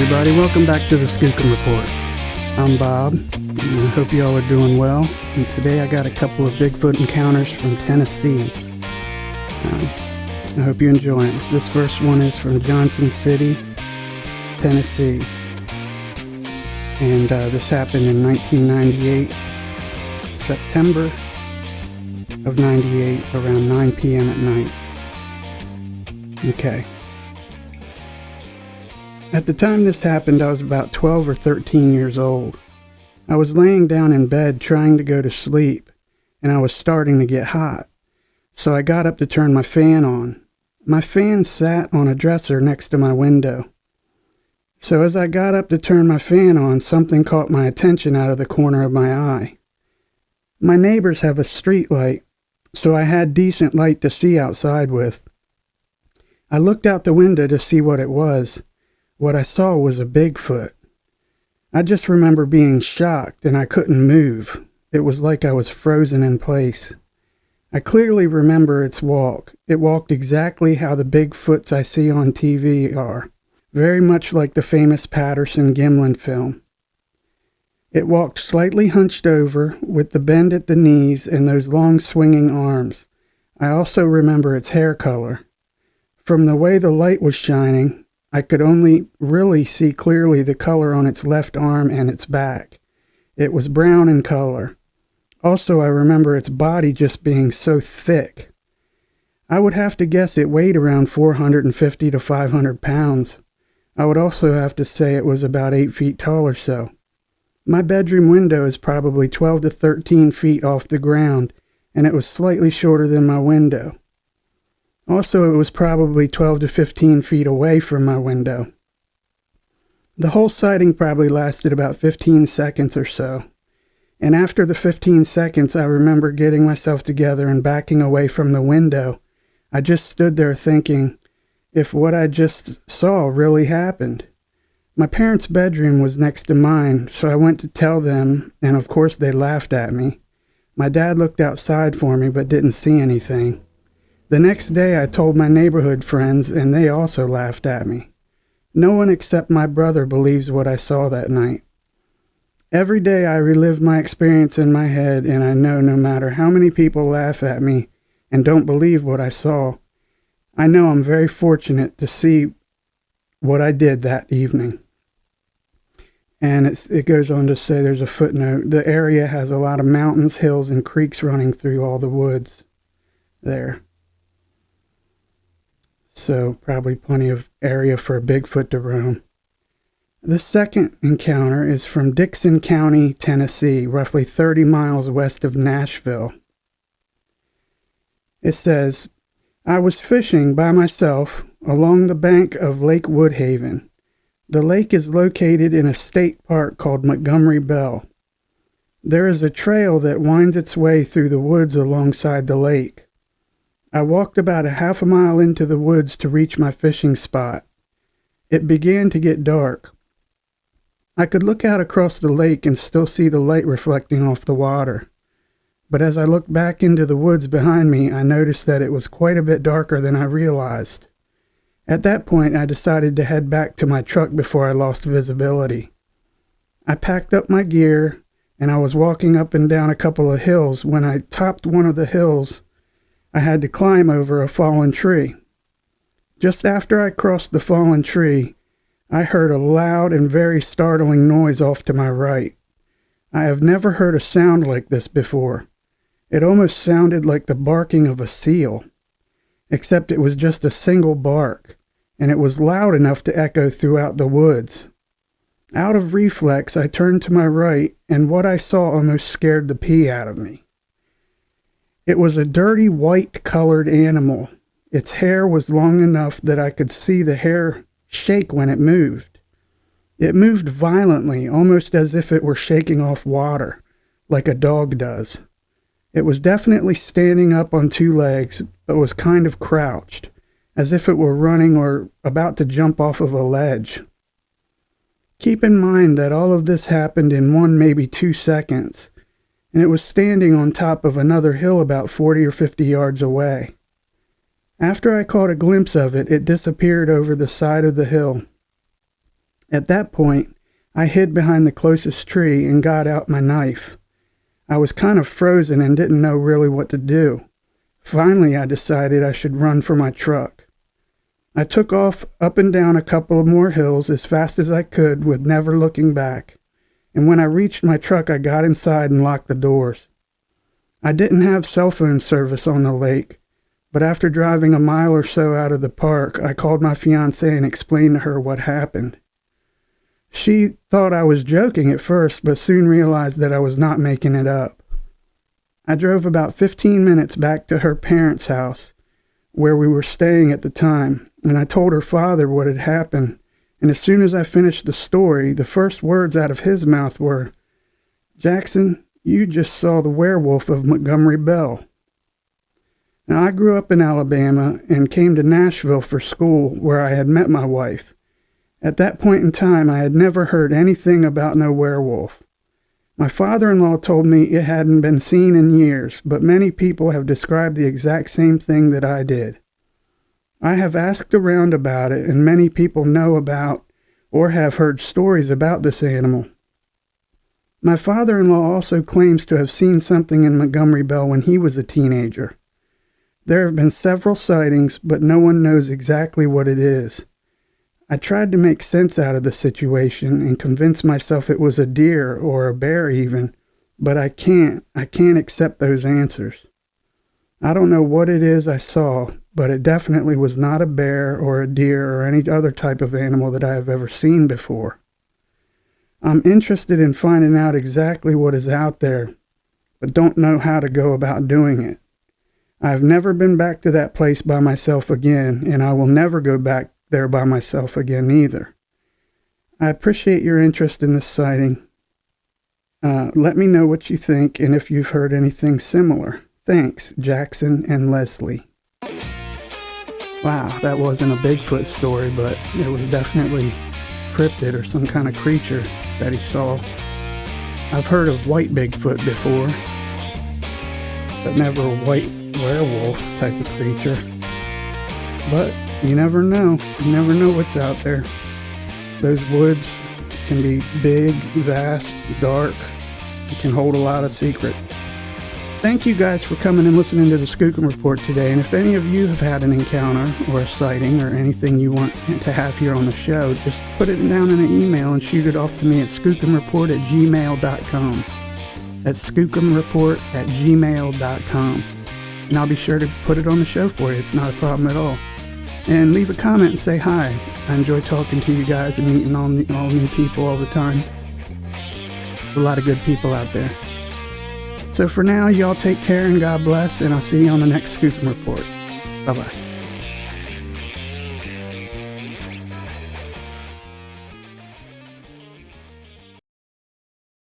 everybody. Welcome back to the Skookum Report. I'm Bob, and I hope you all are doing well. And today I got a couple of Bigfoot encounters from Tennessee. I hope you enjoy them. This first one is from Johnson City, Tennessee. And this happened in 1998, September of 98, around 9 p.m. at night. Okay. At the time this happened, I was about 12 or 13 years old. I was laying down in bed trying to go to sleep, and I was starting to get hot. So I got up to turn my fan on. My fan sat on a dresser next to my window. So as I got up to turn my fan on, something caught my attention out of the corner of my eye. My neighbors have a street light, so I had decent light to see outside with. I looked out the window to see what it was. What I saw was a Bigfoot. I just remember being shocked and I couldn't move. It was like I was frozen in place. I clearly remember its walk. It walked exactly how the Bigfoots I see on TV are, very much like the famous Patterson-Gimlin film. It walked slightly hunched over, with the bend at the knees and those long swinging arms. I also remember its hair color. From the way the light was shining, I could only really see clearly the color on its left arm and its back. It was brown in color. Also, I remember its body just being so thick. I would have to guess it weighed around 450 to 500 pounds. I would also have to say it was about 8 feet tall or so. My bedroom window is probably 12 to 13 feet off the ground, and it was slightly shorter than my window. Also, it was probably 12 to 15 feet away from my window. The whole sighting probably lasted about 15 seconds or so. And after the 15 seconds, I remember getting myself together and backing away from the window. I just stood there thinking if what I just saw really happened. My parents' bedroom was next to mine, so I went to tell them, and of course they laughed at me. My dad looked outside for me but didn't see anything. The next day I told my neighborhood friends, and they also laughed at me. No one except my brother believes what I saw that night. Every day I relive my experience in my head, and I know no matter how many people laugh at me and don't believe what I saw, I know I'm very fortunate to see what I did that evening. And it goes on to say, there's a footnote, the area has a lot of mountains, hills, and creeks running through all the woods there. So probably plenty of area for a Bigfoot to roam. The second encounter is from Dickson County, Tennessee, roughly 30 miles west of Nashville. It says, I was fishing by myself along the bank of Lake Woodhaven. The lake is located in a state park called Montgomery Bell. There is a trail that winds its way through the woods alongside the lake. I walked about a half a mile into the woods to reach my fishing spot. It began to get dark. I could look out across the lake and still see the light reflecting off the water. But as I looked back into the woods behind me, I noticed that it was quite a bit darker than I realized. At that point, I decided to head back to my truck before I lost visibility. I packed up my gear, and I was walking up and down a couple of hills. When I topped one of the hills, I had to climb over a fallen tree. Just after I crossed the fallen tree, I heard a loud and very startling noise off to my right. I have never heard a sound like this before. It almost sounded like the barking of a seal, except it was just a single bark, and it was loud enough to echo throughout the woods. Out of reflex, I turned to my right, and what I saw almost scared the pee out of me. It was a dirty white-colored animal. Its hair was long enough that I could see the hair shake when it moved. It moved violently, almost as if it were shaking off water, like a dog does. It was definitely standing up on two legs, but was kind of crouched, as if it were running or about to jump off of a ledge. Keep in mind that all of this happened in 1, maybe 2 seconds, and it was standing on top of another hill about 40 or 50 yards away. After I caught a glimpse of it, it disappeared over the side of the hill. At that point, I hid behind the closest tree and got out my knife. I was kind of frozen and didn't know really what to do. Finally, I decided I should run for my truck. I took off up and down a couple of more hills as fast as I could with never looking back. And when I reached my truck, I got inside and locked the doors. I didn't have cell phone service on the lake, but after driving a mile or so out of the park, I called my fiancée and explained to her what happened. She thought I was joking at first, but soon realized that I was not making it up. I drove about 15 minutes back to her parents' house, where we were staying at the time, and I told her father what had happened, and as soon as I finished the story, the first words out of his mouth were, "Jackson, you just saw the werewolf of Montgomery Bell." Now, I grew up in Alabama and came to Nashville for school, where I had met my wife. At that point in time, I had never heard anything about no werewolf. My father-in-law told me it hadn't been seen in years, but many people have described the exact same thing that I did. I have asked around about it, and many people know about or have heard stories about this animal. My father-in-law also claims to have seen something in Montgomery Bell when he was a teenager. There have been several sightings, but no one knows exactly what it is. I tried to make sense out of the situation and convince myself it was a deer or a bear even, but I can't accept those answers. I don't know what it is I saw, but it definitely was not a bear or a deer or any other type of animal that I have ever seen before. I'm interested in finding out exactly what is out there, but don't know how to go about doing it. I've never been back to that place by myself again, and I will never go back there by myself again either. I appreciate your interest in this sighting. Let me know what you think and if you've heard anything similar. Thanks, Jackson and Leslie. Wow, that wasn't a Bigfoot story, but it was definitely cryptid or some kind of creature that he saw. I've heard of white Bigfoot before, but never a white werewolf type of creature. But you never know. You never know what's out there. Those woods can be big, vast, dark. It can hold a lot of secrets. Thank you guys for coming and listening to the Skookum Report today. And if any of you have had an encounter or a sighting or anything you want to have here on the show, just put it down in an email and shoot it off to me at skookumreport@gmail.com. That's skookumreport@gmail.com. And I'll be sure to put it on the show for you. It's not a problem at all. And leave a comment and say hi. I enjoy talking to you guys and meeting all new people all the time. There's a lot of good people out there. So for now, y'all take care and God bless, and I'll see you on the next Skookum Report. Bye-bye.